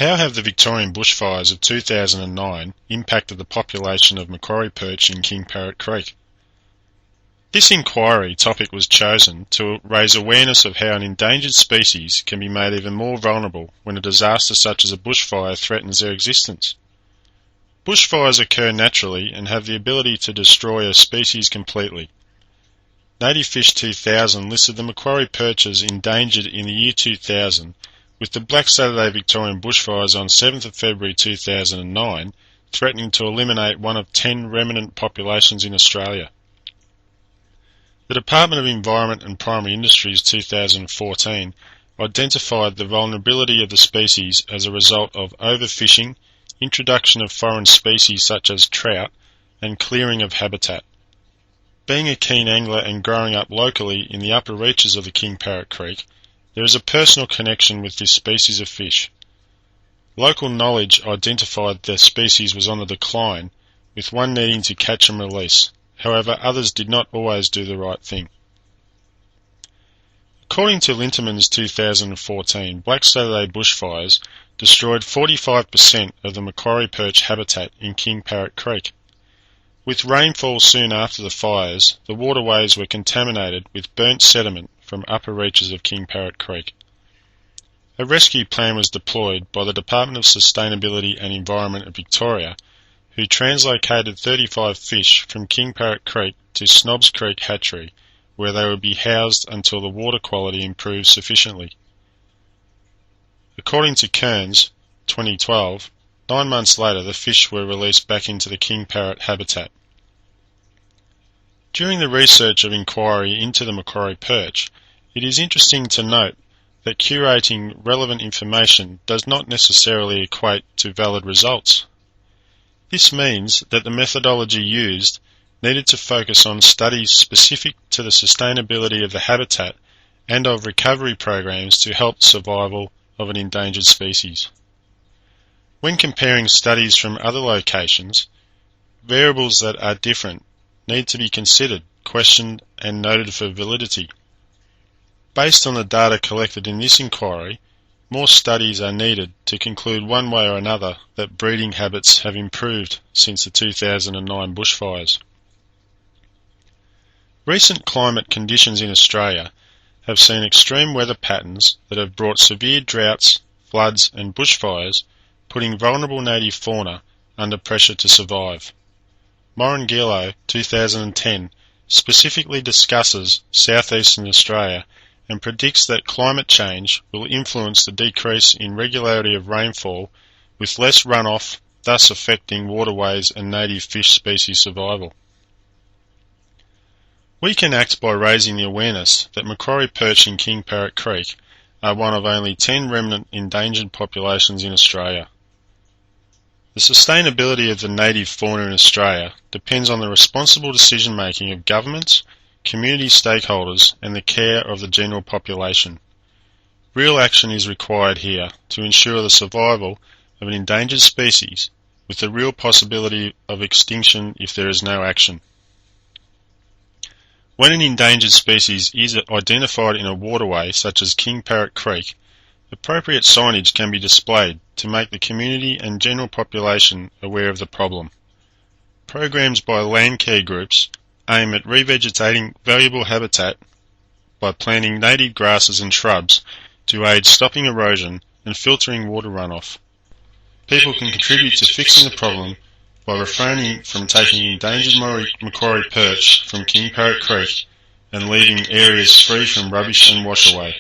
How have the Victorian bushfires of 2009 impacted the population of Macquarie perch in King Parrot Creek? This inquiry topic was chosen to raise awareness of how an endangered species can be made even more vulnerable when a disaster such as a bushfire threatens their existence. Bushfires occur naturally and have the ability to destroy a species completely. Native Fish 2000 listed the Macquarie perch as endangered in the year 2000, with the Black Saturday Victorian bushfires on 7th of February 2009 threatening to eliminate one of 10 remnant populations in Australia. The Department of Environment and Primary Industries 2014 identified the vulnerability of the species as a result of overfishing, introduction of foreign species such as trout, and clearing of habitat. Being a keen angler and growing up locally in the upper reaches of the King Parrot Creek, there is a personal connection with this species of fish. Local knowledge identified the species was on the decline, with one needing to catch and release. However, others did not always do the right thing. According to Linterman's 2014, Black Saturday bushfires destroyed 45% of the Macquarie perch habitat in King Parrot Creek. With rainfall soon after the fires, the waterways were contaminated with burnt sediment from upper reaches of King Parrot Creek. A rescue plan was deployed by the Department of Sustainability and Environment of Victoria, who translocated 35 fish from King Parrot Creek to Snobs Creek Hatchery, where they would be housed until the water quality improved sufficiently. According to Kearns, 2012, 9 months later the fish were released back into the King Parrot habitat. During the research of inquiry into the Macquarie perch, it is interesting to note that curating relevant information does not necessarily equate to valid results. This means that the methodology used needed to focus on studies specific to the sustainability of the habitat and of recovery programs to help survival of an endangered species. When comparing studies from other locations, variables that are different need to be considered, questioned and noted for validity. Based on the data collected in this inquiry, more studies are needed to conclude one way or another that breeding habits have improved since the 2009 bushfires. Recent climate conditions in Australia have seen extreme weather patterns that have brought severe droughts, floods and bushfires, putting vulnerable native fauna under pressure to survive. Morangilo 2010 specifically discusses southeastern Australia and predicts that climate change will influence the decrease in regularity of rainfall with less runoff, thus affecting waterways and native fish species survival. We can act by raising the awareness that Macquarie perch in King Parrot Creek are one of only 10 remnant endangered populations in Australia. The sustainability of the native fauna in Australia depends on the responsible decision making of governments, community stakeholders and the care of the general population. Real action is required here to ensure the survival of an endangered species with the real possibility of extinction if there is no action. When an endangered species is identified in a waterway such as King Parrot Creek, appropriate signage can be displayed to make the community and general population aware of the problem. Programs by land care groups aim at revegetating valuable habitat by planting native grasses and shrubs to aid stopping erosion and filtering water runoff. People can contribute to fixing the problem by refraining from taking endangered Macquarie perch from King Parrot Creek and leaving areas free from rubbish and wash away.